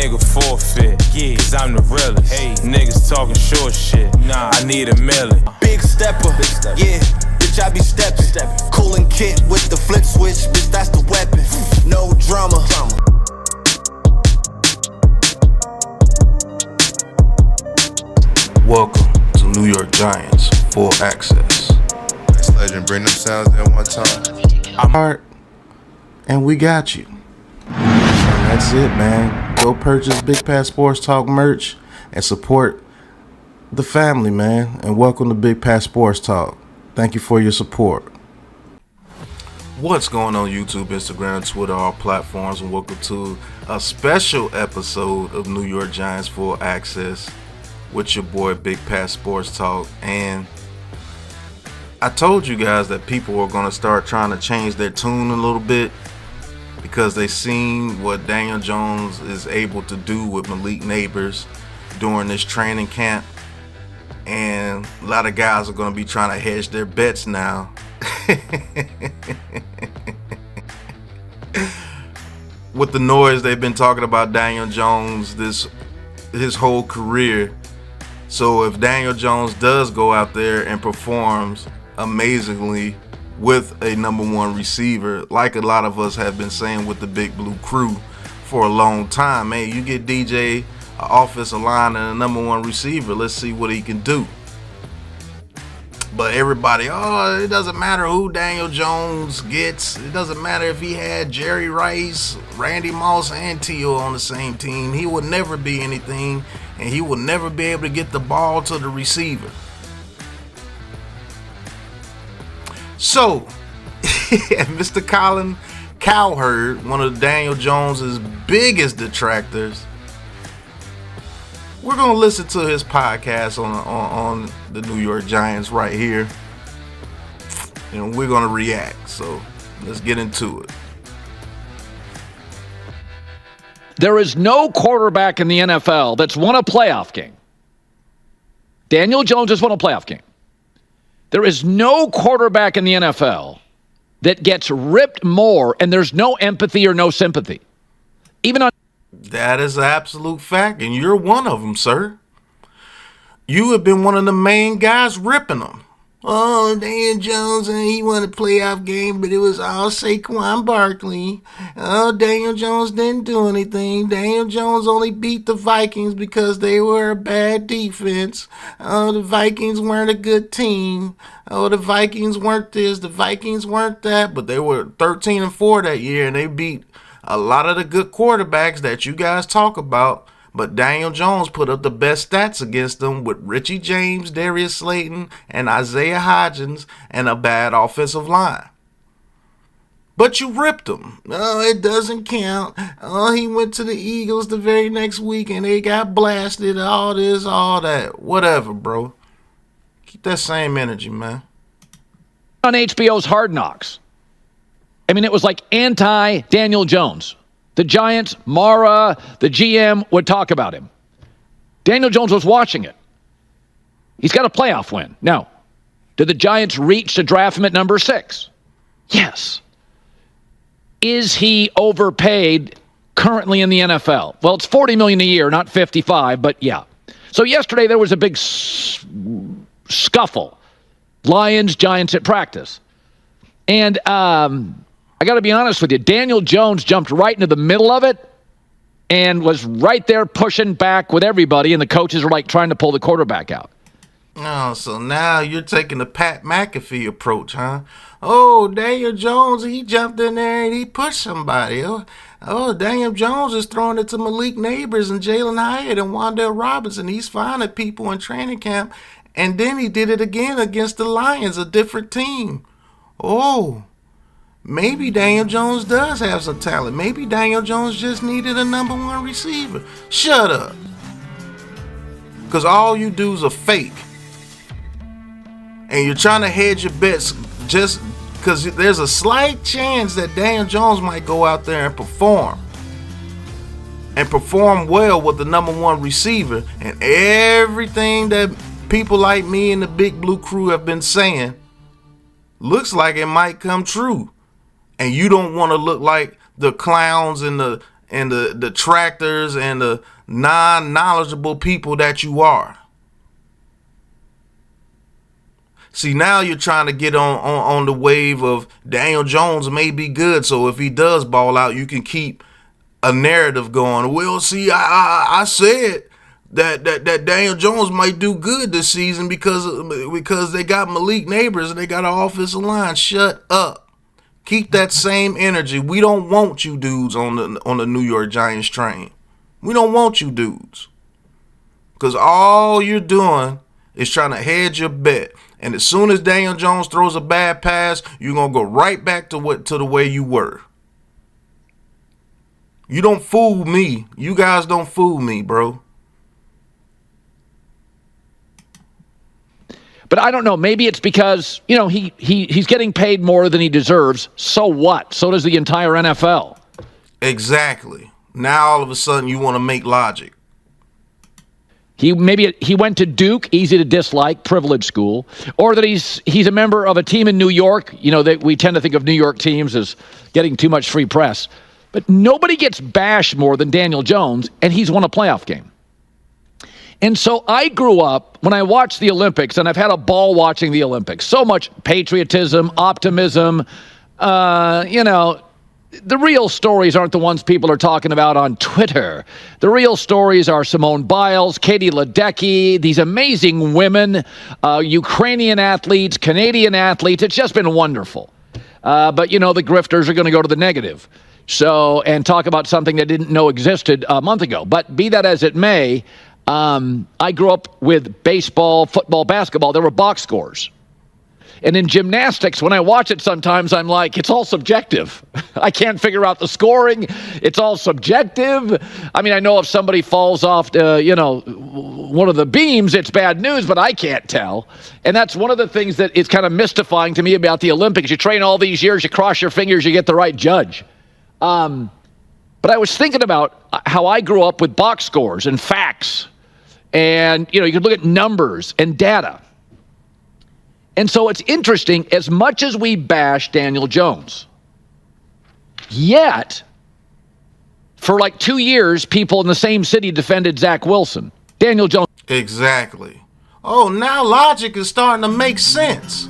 nigga forfeit. Yeah, cause I'm the realest. Hey, niggas talking short shit. Nah, I need $1 million. Big stepper, yeah, bitch, I be steppin'. Coolin' kit with the flip switch, bitch, that's the weapon. No drama. Welcome to New York Giants Full Access. This legend, bring them sounds in one time. I'm hard, and we got you. And that's it, man. Go purchase Big Pat Sports Talk merch and support the family, man. And welcome to Big Pat Sports Talk. Thank you for your support. What's going on YouTube, Instagram, Twitter, all platforms, and welcome to a special episode of New York Giants Full Access with your boy Big Pat Sports Talk. And I told you guys that people were going to start trying to change their tune a little bit because they seen what Daniel Jones is able to do with Malik Neighbors during this training camp. And a lot of guys are going to be trying to hedge their bets now. With the noise they've been talking about Daniel Jones his whole career. So if Daniel Jones does go out there and performs amazingly with a number one receiver, like a lot of us have been saying with the Big Blue Crew for a long time, man, you get DJ an offensive line and a number one receiver, let's see what he can do. But everybody, it doesn't matter who Daniel Jones gets. It doesn't matter if he had Jerry Rice, Randy Moss, and T.O. on the same team. He will never be anything, and he will never be able to get the ball to the receiver. So, Mr. Colin Cowherd, one of Daniel Jones's biggest detractors, we're going to listen to his podcast on the New York Giants right here, and we're going to react. So let's get into it. There is no quarterback in the NFL that's won a playoff game. Daniel Jones has won a playoff game. There is no quarterback in the NFL that gets ripped more, and there's no empathy or no sympathy. Even on That is an absolute fact, and you're one of them, sir. You have been one of the main guys ripping them. Oh, Daniel Jones, and he won a playoff game, but it was all Saquon Barkley. Oh, Daniel Jones didn't do anything. Daniel Jones only beat the Vikings because they were a bad defense. Oh, the Vikings weren't a good team. Oh, the Vikings weren't this, the Vikings weren't that, but they were 13-4 that year, and they beat a lot of the good quarterbacks that you guys talk about, but Daniel Jones put up the best stats against them with Richie James, Darius Slayton, and Isaiah Hodgins, and a bad offensive line. But you ripped him. Oh, it doesn't count. Oh, he went to the Eagles the very next week and they got blasted, all this, all that. Whatever, bro. Keep that same energy, man. on HBO's Hard Knocks, I mean, it was like anti-Daniel Jones. The Giants, Mara, the GM would talk about him. Daniel Jones was watching it. He's got a playoff win. Now, did the Giants reach to draft him at number 6? Yes. Is he overpaid currently in the NFL? Well, it's $40 million a year, not 55, but yeah. So yesterday there was a big scuffle. Lions, Giants at practice. And I got to be honest with you, Daniel Jones jumped right into the middle of it and was right there pushing back with everybody, and the coaches were like trying to pull the quarterback out. Oh, so now you're taking the Pat McAfee approach, huh? Oh, Daniel Jones, he jumped in there and he pushed somebody. Oh, Daniel Jones is throwing it to Malik Neighbors and Jalen Hyatt and Wan'Dale Robinson. He's finding people in training camp. And then he did it again against the Lions, a different team. Oh, maybe Daniel Jones does have some talent. Maybe Daniel Jones just needed a number 1 receiver. Shut up. Because all you do is a fake. And you're trying to hedge your bets just because there's a slight chance that Daniel Jones might go out there and perform. And perform well with the number 1 receiver. And everything that people like me and the Big Blue Crew have been saying looks like it might come true. And you don't want to look like the clowns and the and the detractors and the non-knowledgeable people that you are. See, now you're trying to get on the wave of Daniel Jones may be good, so if he does ball out, you can keep a narrative going. Well, see, I said that Daniel Jones might do good this season because they got Malik Neighbors and they got an offensive line. Shut up. Keep that same energy. We don't want you dudes on the New York Giants train. We don't want you dudes. Because all you're doing is trying to hedge your bet. And as soon as Daniel Jones throws a bad pass, you're going to go right back to the way you were. You don't fool me. You guys don't fool me, bro. But I don't know. Maybe it's because, he's getting paid more than he deserves. So what? So does the entire NFL. Exactly. Now all of a sudden you want to make logic. He went to Duke, easy to dislike, privileged school, or that he's a member of a team in New York. That we tend to think of New York teams as getting too much free press. But nobody gets bashed more than Daniel Jones, and he's won a playoff game. And so I grew up, when I watched the Olympics, and I've had a ball watching the Olympics, so much patriotism, optimism, the real stories aren't the ones people are talking about on Twitter. The real stories are Simone Biles, Katie Ledecky, these amazing women, Ukrainian athletes, Canadian athletes. It's just been wonderful. But, the grifters are going to go to the negative. And talk about something they didn't know existed a month ago. But be that as it may, I grew up with baseball, football, basketball. There were box scores. And in gymnastics, when I watch it sometimes, I'm like, it's all subjective. I can't figure out the scoring. It's all subjective. I mean, I know if somebody falls off, one of the beams, it's bad news, but I can't tell. And that's one of the things that is kind of mystifying to me about the Olympics. You train all these years, you cross your fingers, you get the right judge. But I was thinking about how I grew up with box scores and facts. And, you could look at numbers and data. And so it's interesting, as much as we bash Daniel Jones, yet for like 2 years, people in the same city defended Zach Wilson. Daniel Jones. Exactly. Oh, now logic is starting to make sense.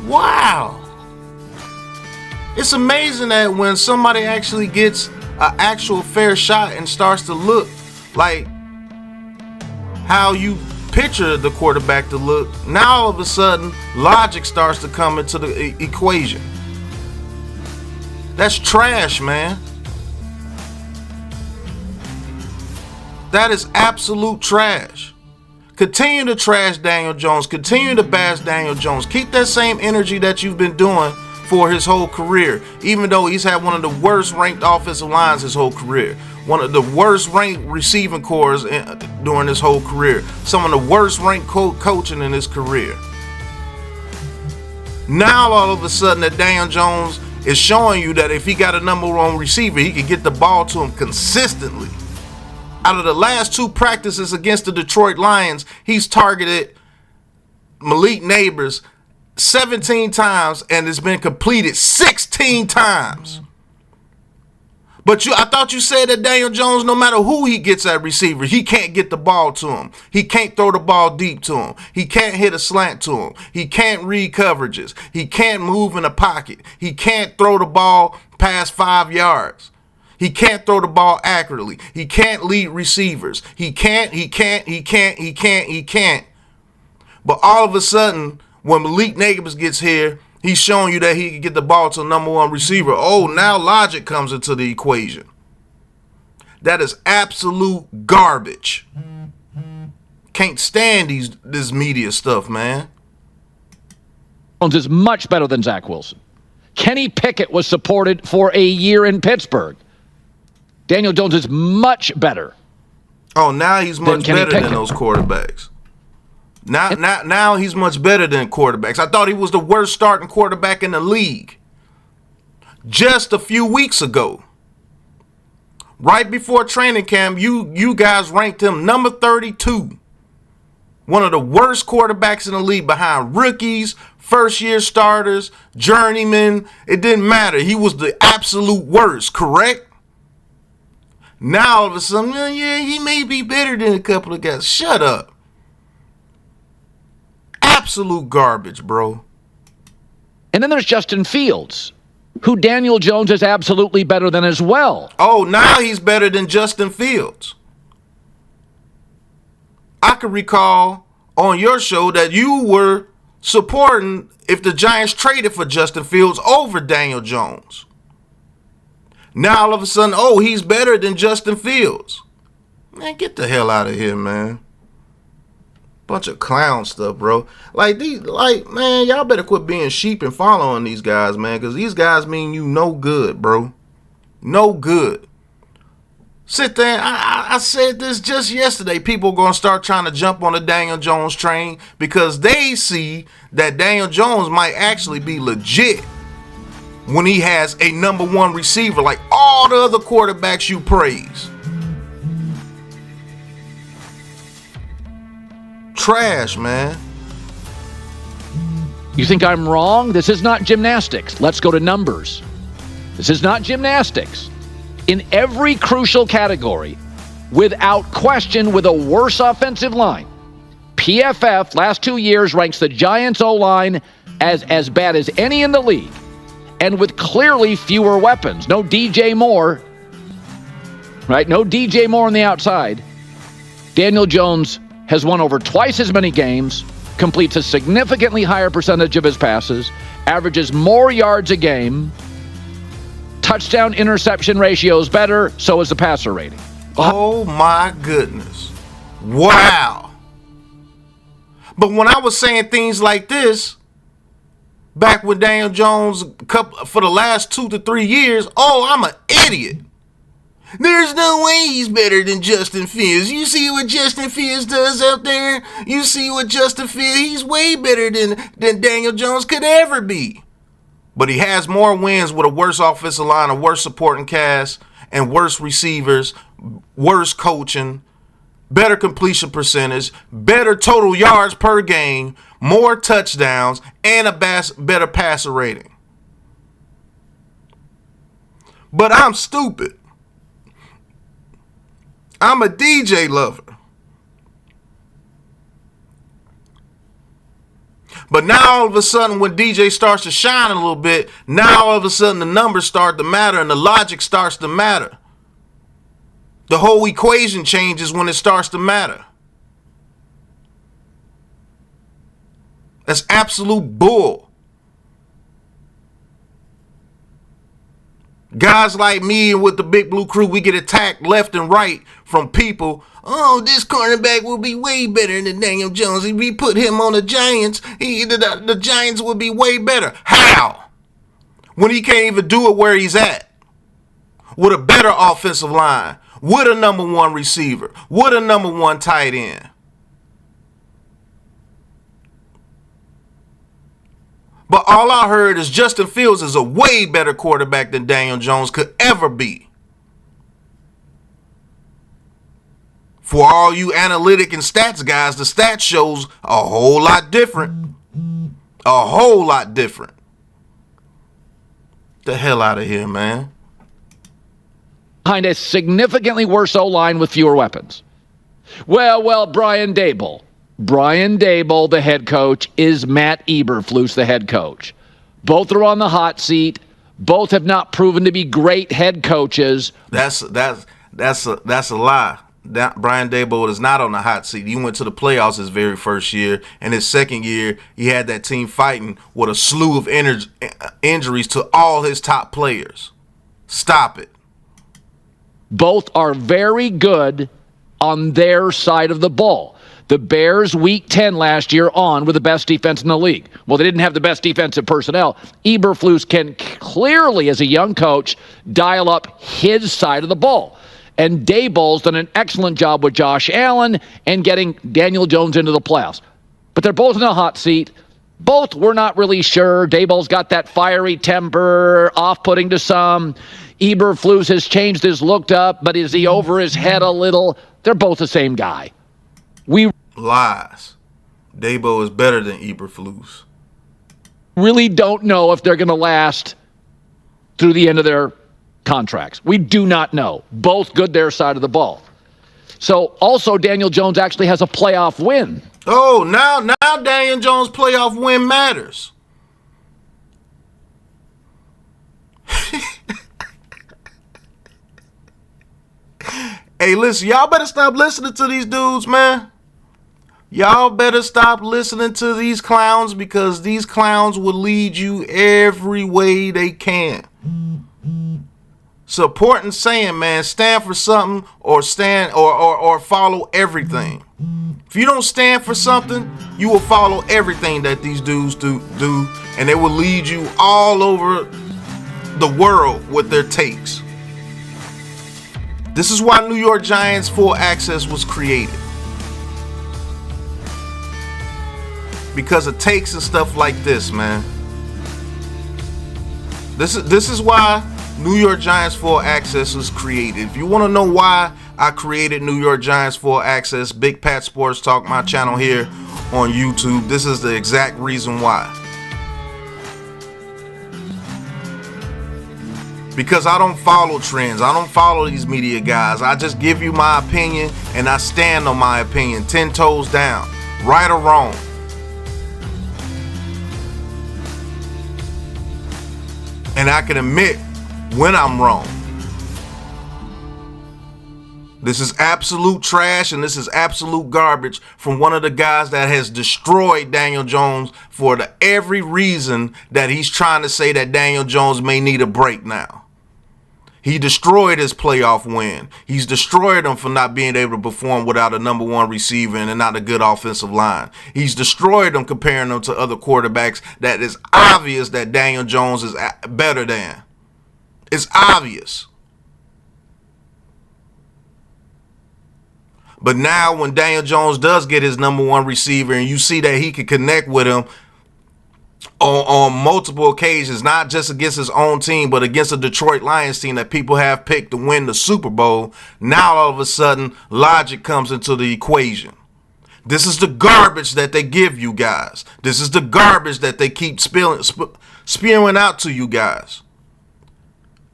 Wow. It's amazing that when somebody actually gets an actual fair shot and starts to look like how you picture the quarterback to look, now all of a sudden logic starts to come into the equation. That's trash, man. That is absolute trash. Continue to trash Daniel Jones. Continue to bash Daniel Jones. Keep that same energy that you've been doing for his whole career, even though he's had one of the worst ranked offensive lines his whole career, one of the worst ranked receiving corps during his whole career, some of the worst ranked coaching in his career. Now all of a sudden that Daniel Jones is showing you that if he got a number one receiver, he can get the ball to him consistently. Out of the last 2 practices against the Detroit Lions, he's targeted Malik Neighbors 17 times and it's been completed 16 times. But I thought you said that Daniel Jones, no matter who he gets at receiver, he can't get the ball to him. He can't throw the ball deep to him. He can't hit a slant to him. He can't read coverages. He can't move in a pocket. He can't throw the ball past 5 yards. He can't throw the ball accurately. He can't lead receivers. He can't. But all of a sudden, when Malik Neighbors gets here, he's showing you that he can get the ball to the number one receiver. Oh, now logic comes into the equation. That is absolute garbage. Can't stand this media stuff, man. Jones is much better than Zach Wilson. Kenny Pickett was supported for a year in Pittsburgh. Daniel Jones is much better. Oh, now he's much better than those quarterbacks. Now he's much better than quarterbacks. I thought he was the worst starting quarterback in the league just a few weeks ago. Right before training camp, you guys ranked him number 32. One of the worst quarterbacks in the league behind rookies, first-year starters, journeymen. It didn't matter. He was the absolute worst, correct? Now all of a sudden, yeah, he may be better than a couple of guys. Shut up. Absolute garbage, bro. And then there's Justin Fields, who Daniel Jones is absolutely better than as well. Oh, now he's better than Justin Fields. I can recall on your show that you were supporting if the Giants traded for Justin Fields over Daniel Jones. Now all of a sudden, oh, he's better than Justin Fields. Man, get the hell out of here, man. Bunch of clown stuff, bro. Man, y'all better quit being sheep and following these guys, man, because these guys mean you no good, bro. No good. Sit there. I said this just yesterday. People are going to start trying to jump on the Daniel Jones train because they see that Daniel Jones might actually be legit when he has a number one receiver like all the other quarterbacks you praise. Trash, man. You think I'm wrong? This is not gymnastics. Let's go to numbers. This is not gymnastics. In every crucial category, without question, with a worse offensive line, PFF last 2 years ranks the Giants O-line as bad as any in the league, and with clearly fewer weapons. No DJ Moore, right? No DJ Moore on the outside. Daniel Jones has won over twice as many games, completes a significantly higher percentage of his passes, averages more yards a game, touchdown interception ratio is better, so is the passer rating. Oh my goodness. Wow. But when I was saying things like this, back with Daniel Jones for the last 2 to 3 years, oh, I'm an idiot. There's no way he's better than Justin Fields. You see what Justin Fields does out there? You see what Justin Fields, he's way better than Daniel Jones could ever be. But he has more wins with a worse offensive line, a worse supporting cast, and worse receivers, worse coaching, better completion percentage, better total yards per game, more touchdowns, and a better passer rating. But I'm stupid. I'm a DJ lover. But now all of a sudden when DJ starts to shine a little bit, now all of a sudden the numbers start to matter and the logic starts to matter. The whole equation changes when it starts to matter. That's absolute bull. Guys like me and with the Big Blue Crew, we get attacked left and right from people. Oh, this cornerback will be way better than Daniel Jones. If we put him on the Giants, the Giants will be way better. How? When he can't even do it where he's at. With a better offensive line. With a number one receiver. With a number one tight end. But all I heard is Justin Fields is a way better quarterback than Daniel Jones could ever be. For all you analytic and stats guys, the stats shows a whole lot different. A whole lot different. The hell out of here, man. Behind a significantly worse O-line with fewer weapons. Well, Brian Daboll. Brian Daboll, the head coach, is Matt Eberflus, the head coach. Both are on the hot seat. Both have not proven to be great head coaches. That's a lie. Brian Daboll is not on the hot seat. He went to the playoffs his very first year, and his second year, he had that team fighting with a slew of injuries to all his top players. Stop it. Both are very good on their side of the ball. The Bears, Week 10 last year on, were the best defense in the league. Well, they didn't have the best defensive personnel. Eberflus can clearly, as a young coach, dial up his side of the ball. And Daboll's done an excellent job with Josh Allen and getting Daniel Jones into the playoffs. But they're both in a hot seat. Both we're not really sure. Daboll's got that fiery temper, off-putting to some. Eberflus has changed his look up, but is he over his head a little? They're both the same guy. We lies. Daboll is better than Eberflus. Really don't know if they're going to last through the end of their contracts. We do not know. Both good their side of the ball. So also Daniel Jones actually has a playoff win. Oh, now Daniel Jones' playoff win matters. Hey, listen, y'all better stop listening to these dudes, man. Y'all better stop listening to these clowns, because these clowns will lead you every way they can. Support and saying, man, stand for something or stand or follow everything. If you don't stand for something, you will follow everything that these dudes do, and they will lead you all over the world with their takes. This is why New York Giants Full Access was created. Because of takes and stuff like this, man. This is why New York Giants Full Access was created. If you want to know why I created New York Giants Full Access, Big Pat Sports Talk, my channel here on YouTube, this is the exact reason why. Because I don't follow trends. I don't follow these media guys. I just give you my opinion, and I stand on my opinion 10 toes down, right or wrong. And I can admit when I'm wrong. This is absolute trash, and this is absolute garbage from one of the guys that has destroyed Daniel Jones for every reason that he's trying to say that Daniel Jones may need a break now. He destroyed his playoff win. He's destroyed him for not being able to perform without a number one receiver and not a good offensive line. He's destroyed him comparing them to other quarterbacks that is obvious that Daniel Jones is better than. It's obvious. But now when Daniel Jones does get his number one receiver and you see that he can connect with him on multiple occasions, not just against his own team, but against a Detroit Lions team that people have picked to win the Super Bowl, now all of a sudden logic comes into the equation. This is the garbage that they give you guys. This is the garbage that they keep spewing out to you guys.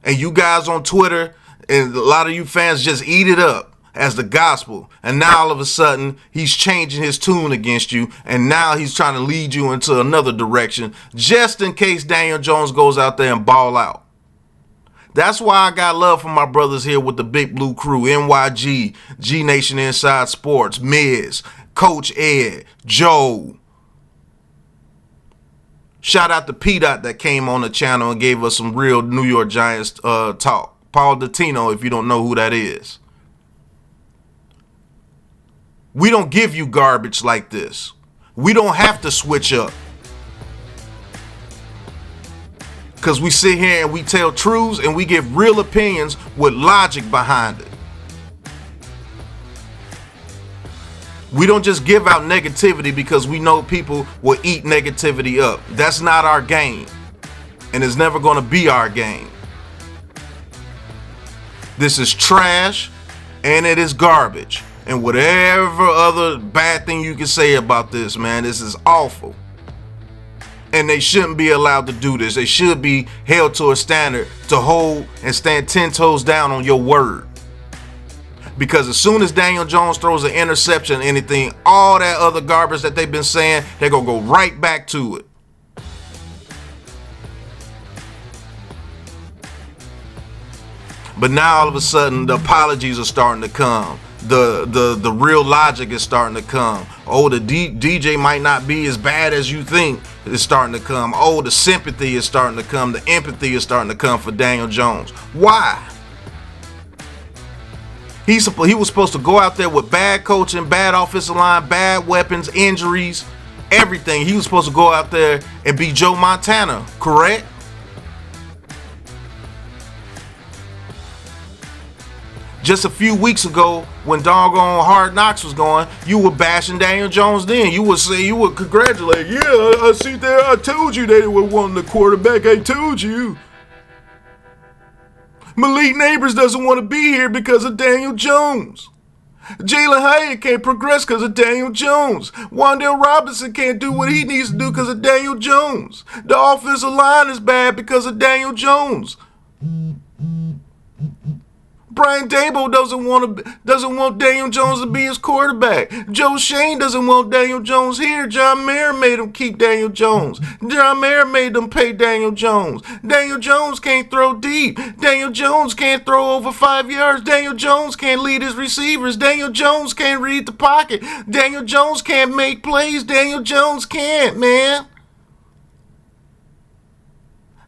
And you guys on Twitter and a lot of you fans just eat it up as the gospel, and now all of a sudden he's changing his tune against you, and now he's trying to lead you into another direction just in case Daniel Jones goes out there and ball out. That's why I got love for my brothers here with the Big Blue Crew, NYG, G Nation Inside Sports, Miz, Coach Ed, Joe. Shout out to P-Dot that came on the channel and gave us some real New York Giants talk. Paul Dottino, if you don't know who that is. We don't give you garbage like this. We don't have to switch up. Because we sit here and we tell truths and we give real opinions with logic behind it. We don't just give out negativity because we know people will eat negativity up. That's not our game. And it's never going to be our game. This is trash and it is garbage. And whatever other bad thing you can say about this, man, this is awful. And they shouldn't be allowed to do this. They should be held to a standard to hold and stand 10 toes down on your word. Because as soon as Daniel Jones throws an interception, anything, all that other garbage that they've been saying, they're going to go right back to it. But now all of a sudden the apologies are starting to come. The real logic is starting to come. Oh, the DJ might not be as bad as you think. It's starting to come. Oh, the sympathy is starting to come. The empathy is starting to come for Daniel Jones. Why? He was supposed to go out there with bad coaching, bad offensive line, bad weapons, injuries, everything. He was supposed to go out there and be Joe Montana, correct? Just a few weeks ago, when doggone Hard Knocks was going, you were bashing Daniel Jones then. You would say, you would congratulate. Yeah, I see there. I told you they were wanting the quarterback. I told you. Malik Neighbors doesn't want to be here because of Daniel Jones. Jalen Hyatt can't progress because of Daniel Jones. Wan'Dale Robinson can't do what he needs to do because of Daniel Jones. The offensive line is bad because of Daniel Jones. Brian Daboll doesn't want Daniel Jones to be his quarterback. Joe Shane doesn't want Daniel Jones here. John Mayer made him keep Daniel Jones. John Mayer made them pay Daniel Jones. Daniel Jones can't throw deep. Daniel Jones can't throw over 5 yards. Daniel Jones can't lead his receivers. Daniel Jones can't read the pocket. Daniel Jones can't make plays. Daniel Jones can't, man.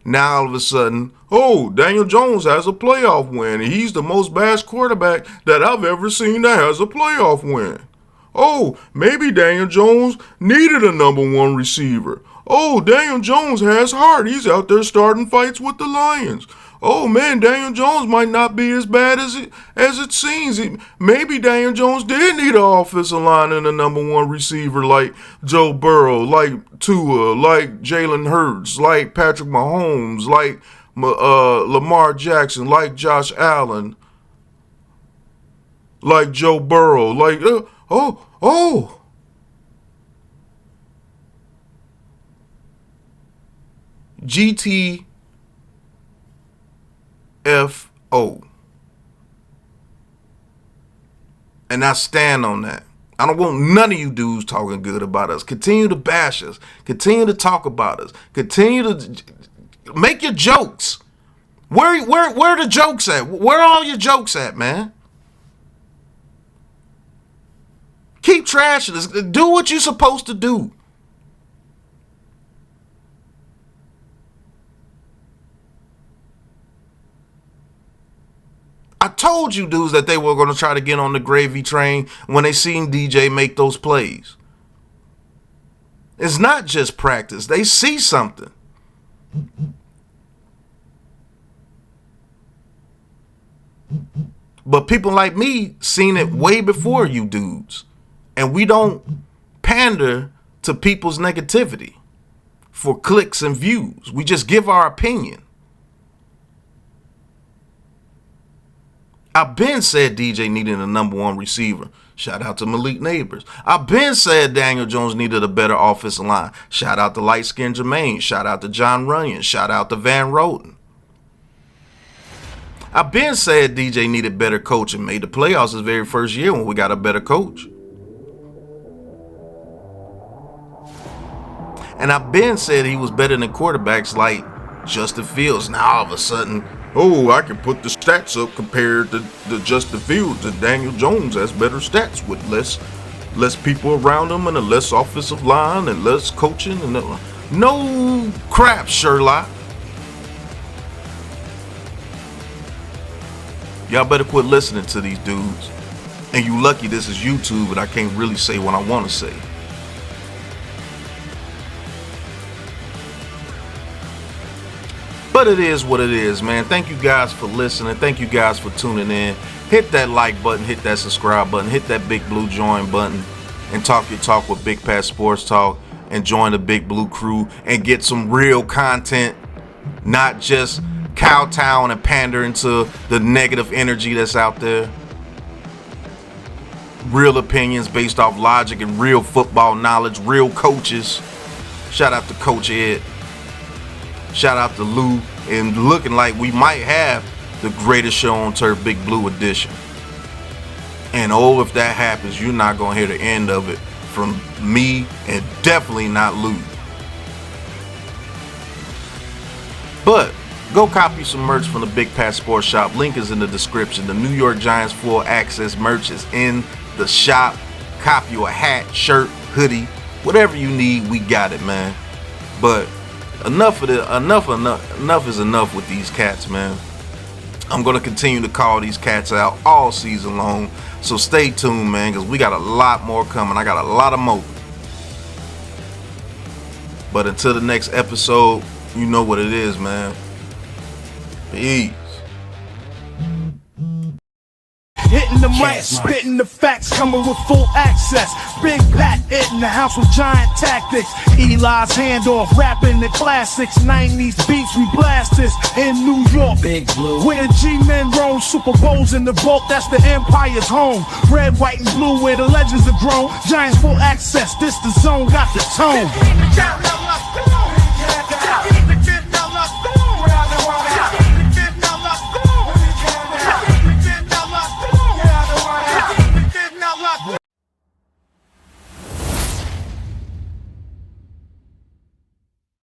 Now all of a sudden, oh, Daniel Jones has a playoff win. He's the most bashed quarterback that I've ever seen that has a playoff win. Oh, maybe Daniel Jones needed a number one receiver. Oh, Daniel Jones has heart. He's out there starting fights with the Lions. Oh, man, Daniel Jones might not be as bad as it seems. Maybe Daniel Jones did need an offensive line and a number one receiver like Joe Burrow, like Tua, like Jalen Hurts, like Patrick Mahomes, like Lamar Jackson, like Josh Allen, like Joe Burrow, like, GTFO. And I stand on that. I don't want none of you dudes talking good about us. Continue to bash us. Continue to talk about us. Continue to make your jokes. Where the jokes at? Where are all your jokes at, man? Keep trashing us. Do what you're supposed to do. I told you dudes that they were going to try to get on the gravy train when they seen DJ make those plays. It's not just practice. They see something. But people like me seen it way before you dudes. And we don't pander to people's negativity for clicks and views. We just give our opinion. I've been said DJ needed a number one receiver. Shout out to Malik Neighbors. I've been said Daniel Jones needed a better offensive line. Shout out to Light Skin Jermaine. Shout out to John Runyon. Shout out to Van Roten. I've been said DJ needed better coaching. Made the playoffs his very first year when we got a better coach. And I've been said he was better than quarterbacks like Justin Fields. Now all of a sudden, oh, I can put the stats up compared to Justin Fields. And Daniel Jones has better stats with less people around him and a less offensive line and less coaching. And no crap, Sherlock. Y'all better quit listening to these dudes. And you lucky this is YouTube and I can't really say what I want to say. But it is what it is, man. Thank you guys for listening. Thank you guys for tuning in. Hit that like button, hit that subscribe button, hit that big blue join button, and talk your talk with Big Pat Sports Talk, and join the Big Blue crew and get some real content, not just kowtowing and pandering to the negative energy that's out there. Real opinions based off logic and real football knowledge, real coaches. Shout out to Coach Ed. Shout out to Lou, and looking like we might have the greatest show on turf, Big Blue edition. And oh, if that happens, you're not going to hear the end of it from me, and definitely not Lou. But go copy some merch from the Big Pat Sports Shop. Link is in the description. The New York Giants full access merch is in the shop. Copy you a hat, shirt, hoodie, whatever you need, we got it, man. But enough is enough with these cats, man. I'm going to continue to call these cats out all season long. So stay tuned, man, because we got a lot more coming. I got a lot of more. But until the next episode, you know what it is, man. Peace. Hitting the mic, spitting the facts, coming with full access. Big Pat in the house with giant tactics. Eli's handoff, rapping the classics. 90s beats, we blast this in New York. Big Blue. Where the G-men roam, Super Bowls in the vault, that's the Empire's home. Red, white, and blue, where the legends are grown. Giants full access, this the zone, got the tone.